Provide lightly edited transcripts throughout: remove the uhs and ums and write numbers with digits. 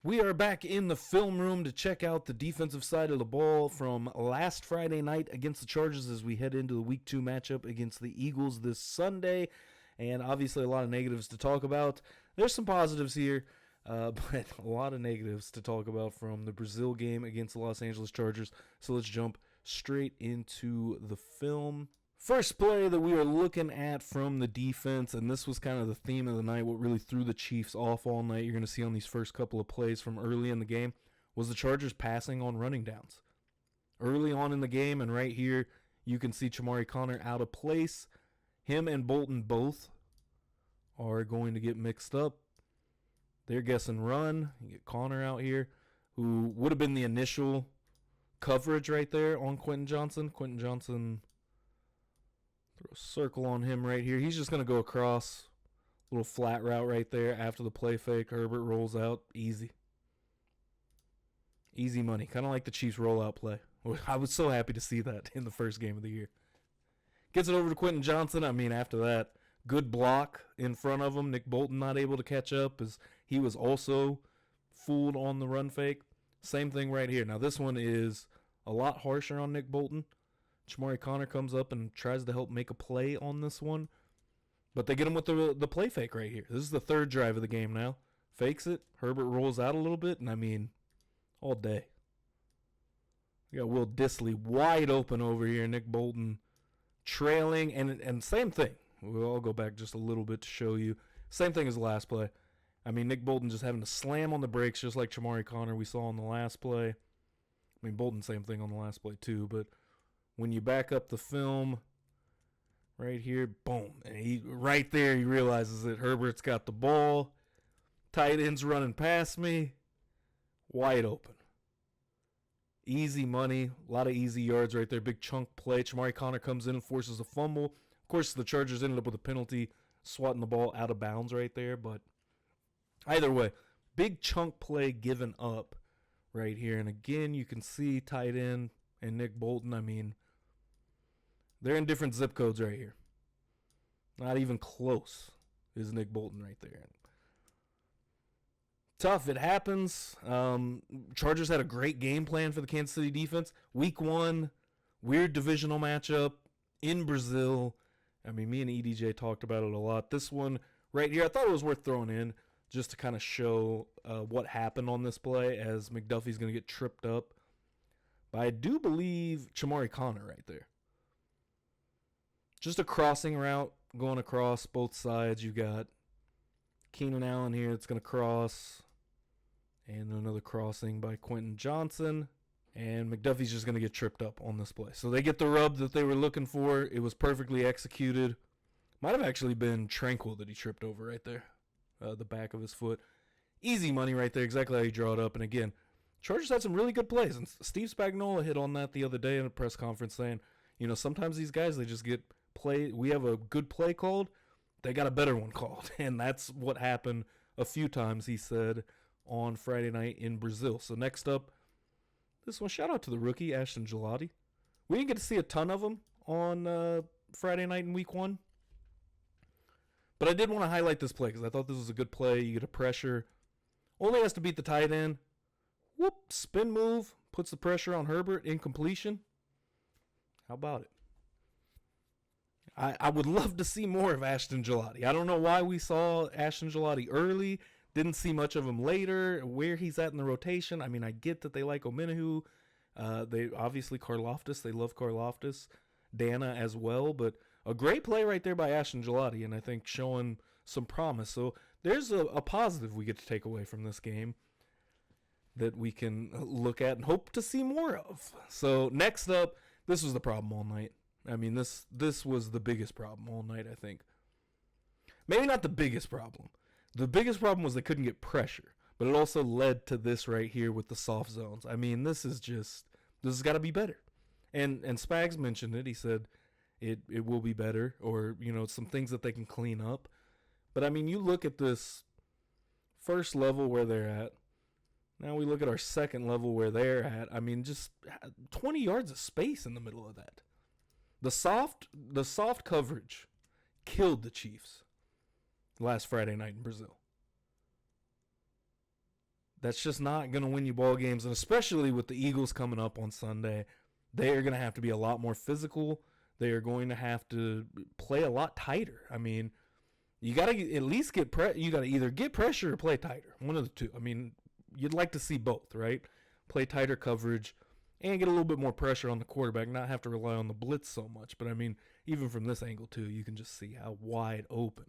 We are back in the film room to check out the defensive side of the ball from last Friday night against the Chargers as we head into the Week 2 matchup against the Eagles this Sunday. And obviously a lot of negatives to talk about. There's some positives here, but a lot of negatives to talk about from the Brazil game against the Los Angeles Chargers. So let's jump straight into the film. First play that we are looking at from the defense, and this was kind of the theme of the night, what really threw the Chiefs off all night, you're going to see on these first couple of plays from early in the game, was the Chargers passing on running downs. Early on in the game, and right here, you can see Chamari Connor out of place. Him and Bolton both are going to get mixed up. They're guessing run. You get Connor out here, who would have been the initial coverage right there on Quentin Johnson. Quentin Johnson... throw a circle on him right here. He's just going to go across. Little flat route right there after the play fake. Herbert rolls out. Easy. Easy money. Kind of like the Chiefs rollout play. I was so happy to see that in the first game of the year. Gets it over to Quentin Johnson. I mean, after that, good block in front of him. Nick Bolton not able to catch up as he was also fooled on the run fake. Same thing right here. Now, this one is a lot harsher on Nick Bolton. Chamari Connor comes up and tries to help make a play on this one. But they get him with the play fake right here. This is the third drive of the game now. Fakes it. Herbert rolls out a little bit. And I mean, all day. You got Will Dissly wide open over here. Nick Bolton trailing. And same thing. I'll go back just a little bit to show you. Same thing as the last play. I mean, Nick Bolton just having to slam on the brakes just like Chamari Connor we saw on the last play. I mean, Bolton, same thing on the last play too. But when you back up the film right here, boom. And right there, he realizes that Herbert's got the ball. Tight end's running past me. Wide open. Easy money. A lot of easy yards right there. Big chunk play. Chamari Connor comes in and forces a fumble. Of course, the Chargers ended up with a penalty, swatting the ball out of bounds right there. But either way, big chunk play given up right here. And again, you can see tight end and Nick Bolton. I mean, they're in different zip codes right here. Not even close is Nick Bolton right there. Tough. It happens. Chargers had a great game plan for the Kansas City defense. Week 1, weird divisional matchup in Brazil. I mean, me and EDJ talked about it a lot. This one right here, I thought it was worth throwing in just to kind of show what happened on this play as McDuffie's going to get tripped up. But I do believe Chamari Connor right there. Just a crossing route going across both sides. You got Keenan Allen here. It's going to cross. And another crossing by Quentin Johnson. And McDuffie's just going to get tripped up on this play. So they get the rub that they were looking for. It was perfectly executed. Might have actually been Tranquil that he tripped over right there. The back of his foot. Easy money right there. Exactly how you draw it up. And again, Chargers had some really good plays. And Steve Spagnuolo hit on that the other day in a press conference saying, you know, sometimes these guys, they just get play. We have a good play called. They got a better one called. And that's what happened a few times, he said, on Friday night in Brazil. So next up, this one, shout out to the rookie, Ashton Gillote. We didn't get to see a ton of them on Friday night in week 1. But I did want to highlight this play because I thought this was a good play. You get a pressure. Only has to beat the tight end. Whoop, spin move. Puts the pressure on Herbert. Incompletion. How about it? I would love to see more of Ashton Gillote. I don't know why we saw Ashton Gillote early. Didn't see much of him later. Where he's at in the rotation. I mean, I get that they like Omenahu. They obviously Karlaftis. They love Karlaftis. Dana as well. But a great play right there by Ashton Gillote. And I think showing some promise. So there's a positive we get to take away from this game that we can look at and hope to see more of. So next up, this was the problem all night. I mean, this was the biggest problem all night, I think. Maybe not the biggest problem. The biggest problem was they couldn't get pressure. But it also led to this right here with the soft zones. I mean, this has got to be better. And Spags mentioned it. He said it will be better, or, you know, some things that they can clean up. But, I mean, you look at this first level where they're at. Now we look at our second level where they're at. I mean, just 20 yards of space in the middle of that. The soft coverage killed the Chiefs last Friday night in Brazil. That's just not going to win you ball games, and especially with the Eagles coming up on Sunday, they are going to have to be a lot more physical. They are going to have to play a lot tighter. I mean, you got to at least you got to either get pressure or play tighter. One of the two. I mean, you'd like to see both, right? Play tighter coverage and get a little bit more pressure on the quarterback, not have to rely on the blitz so much. But I mean, even from this angle too, you can just see how wide open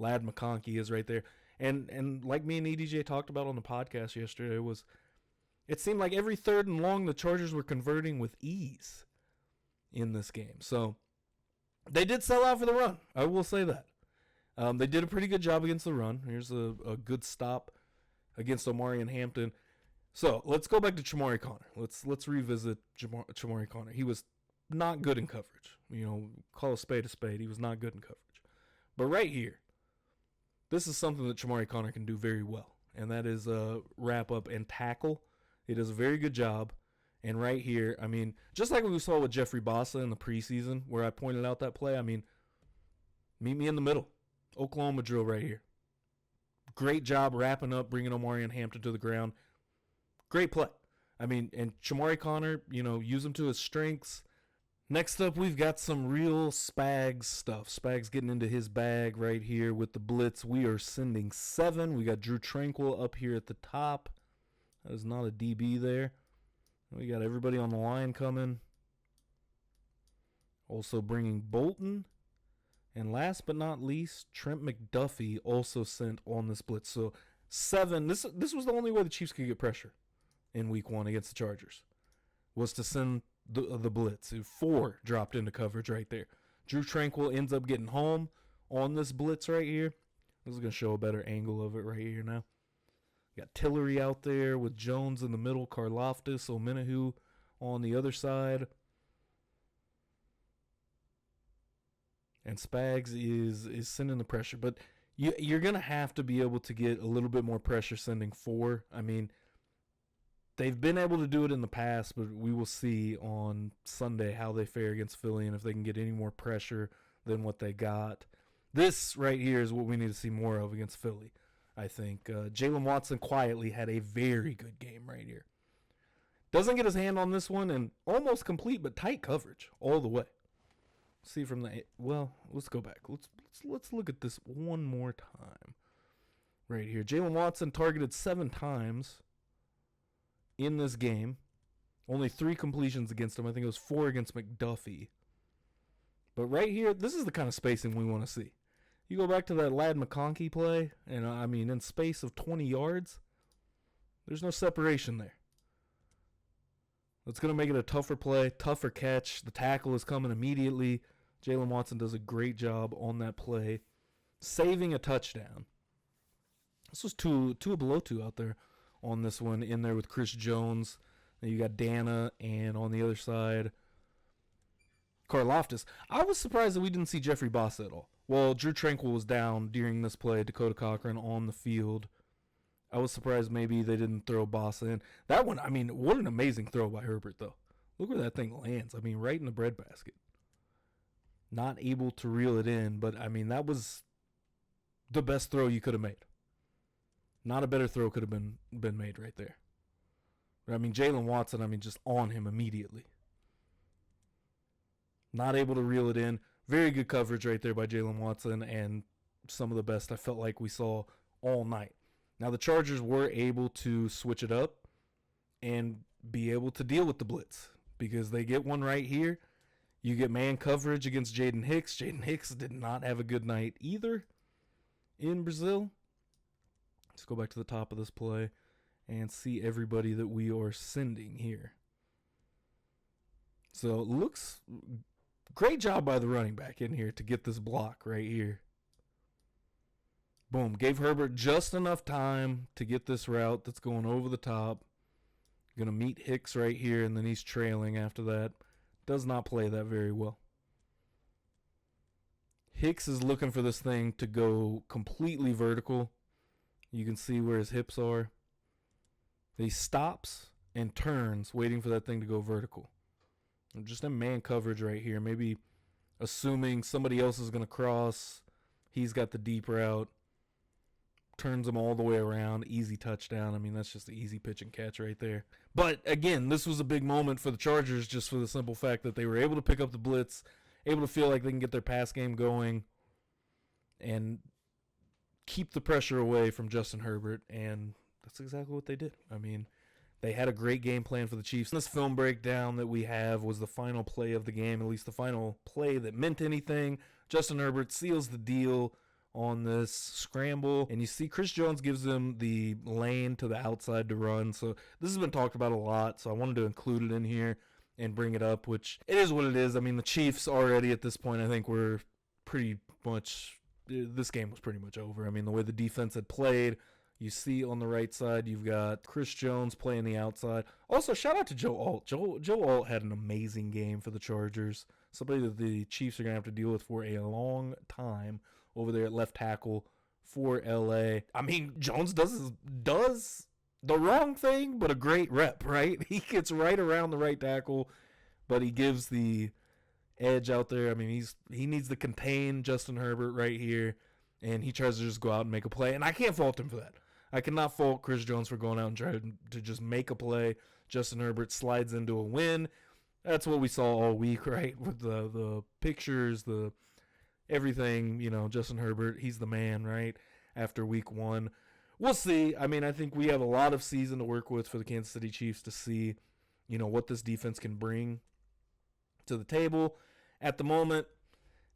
Ladd McConkey is right there. And like me and EDJ talked about on the podcast yesterday, it seemed like every 3rd and long the Chargers were converting with ease in this game. So they did sell out for the run. I will say that. They did a pretty good job against the run. Here's a good stop against Omari and Hampton. So let's go back to Chamari Conner. Let's revisit Chamari Conner. He was not good in coverage. Call a spade a spade. He was not good in coverage. But right here, this is something that Chamari Conner can do very well, and that is wrap up and tackle. He does a very good job. And right here, I mean, just like we saw with Jeffrey Bossa in the preseason where I pointed out that play, I mean, meet me in the middle. Oklahoma drill right here. Great job wrapping up, bringing Omari and Hampton to the ground. Great play. I mean, and Chamari Conner, use him to his strengths. Next up, we've got some real Spags stuff. Spags getting into his bag right here with the blitz. We are sending 7. We got Drew Tranquil up here at the top. That is not a DB there. We got everybody on the line coming. Also bringing Bolton. And last but not least, Trent McDuffie also sent on this blitz. So 7. This was the only way the Chiefs could get pressure in week 1 against the Chargers, was to send the blitz. 4 dropped into coverage right there. Drew Tranquil ends up getting home on this blitz right here. This is going to show a better angle of it right here now. Got Tillery out there with Jones in the middle, Karlaftis, Omenahu on the other side. And Spags is sending the pressure. But you're going to have to be able to get a little bit more pressure sending 4. I mean, they've been able to do it in the past, but we will see on Sunday how they fare against Philly and if they can get any more pressure than what they got. This right here is what we need to see more of against Philly, I think. Jalen Watson quietly had a very good game right here. Doesn't get his hand on this one, and almost complete, but tight coverage all the way. See from the, well, let's go back. Let's look at this one more time right here. Jalen Watson targeted 7 times in this game. Only 3 completions against him. I think it was 4 against McDuffie. But right here, this is the kind of spacing we want to see. You go back to that Ladd McConkey play, and I mean, in space of 20 yards, there's no separation there. That's going to make it a tougher play, tougher catch. The tackle is coming immediately. Jalen Watson does a great job on that play, saving a touchdown. This was two below 2 out there on this one, in there with Chris Jones. And you got Dana, and on the other side, Karlaftis. I was surprised that we didn't see Jeffrey Bossa at all. Well, Drew Tranquil was down during this play, Dakota Cochran on the field. I was surprised maybe they didn't throw Bossa in. That one, I mean, what an amazing throw by Herbert, though. Look where that thing lands. I mean, right in the breadbasket. Not able to reel it in, but, I mean, that was the best throw you could have made. Not a better throw could have been made right there. But, I mean, Jalen Watson, I mean, just on him immediately. Not able to reel it in. Very good coverage right there by Jalen Watson, and some of the best I felt like we saw all night. Now, the Chargers were able to switch it up and be able to deal with the blitz because they get one right here. You get man coverage against Jaden Hicks. Jaden Hicks did not have a good night either in Brazil. Let's go back to the top of this play and see everybody that we are sending here. So it looks great job by the running back in here to get this block right here. Boom. Gave Herbert just enough time to get this route that's going over the top. Going to meet Hicks right here, and then he's trailing after that. Does not play that very well. Hicks is looking for this thing to go completely vertical. You can see where his hips are. He stops and turns, waiting for that thing to go vertical. Just in man coverage right here. Maybe assuming somebody else is going to cross. He's got the deep route. turns them all the way around, easy touchdown. I mean, that's just an easy pitch and catch right there. But again, this was a big moment for the Chargers just for the simple fact that they were able to pick up the blitz, able to feel like they can get their pass game going and keep the pressure away from Justin Herbert, and that's exactly what they did. I mean, they had a great game plan for the Chiefs. This film breakdown that we have was the final play of the game, at least the final play that meant anything. Justin Herbert seals the deal on this scramble, and you see Chris Jones gives him the lane to the outside to run. So this has been talked about a lot, so I wanted to include it in here and bring it up, which it is what it is. I mean, the Chiefs already at this point, I think, were pretty much, this game was pretty much over. I mean, the way the defense had played, you see on the right side, you've got Chris Jones playing the outside. Also, shout out to Joe Alt. Joe Alt had an amazing game for the Chargers. Somebody that the Chiefs are going to have to deal with for a long time over there at left tackle for LA. I mean, Jones does the wrong thing, but a great rep, right? He gets right around the right tackle, but he gives the edge out there. I mean, he needs to contain Justin Herbert right here, and he tries to just go out and make a play, and I can't fault him for that. I cannot fault Chris Jones for going out and trying to just make a play. Justin Herbert slides into a win. That's what we saw all week, right? With the pictures, the everything, Justin Herbert, he's the man, right? After week 1. We'll see. I mean, I think we have a lot of season to work with for the Kansas City Chiefs to see, what this defense can bring to the table. At the moment,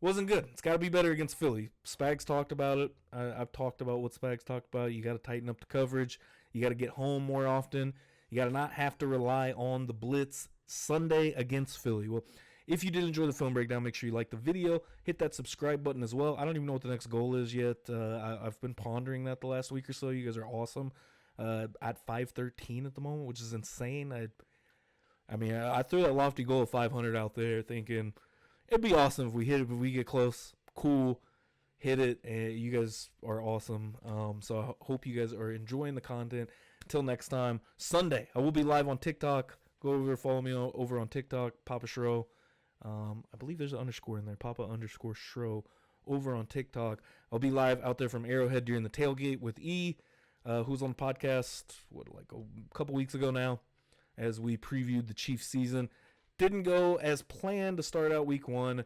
wasn't good. It's got to be better against Philly. Spags talked about it. I've talked about what Spags talked about. You got to tighten up the coverage. You got to get home more often. You got to not have to rely on the blitz Sunday against Philly. Well, if you did enjoy the film breakdown, make sure you like the video. Hit that subscribe button as well. I don't even know what the next goal is yet. I've been pondering that the last week or so. You guys are awesome. At 513 at the moment, which is insane. I threw that lofty goal of 500 out there thinking it'd be awesome if we hit it, if we get close. Cool. Hit it. And you guys are awesome. So I hope you guys are enjoying the content. Until next time, Sunday, I will be live on TikTok. Go over, follow me over on TikTok, Papa Shro. I believe there's an underscore in there, Papa_Shro over on TikTok. I'll be live out there from Arrowhead during the tailgate with E, who's on the podcast, a couple weeks ago now, as we previewed the Chiefs season. Didn't go as planned to start out week 1.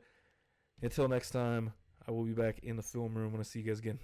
Until next time, I will be back in the film room when I see you guys again.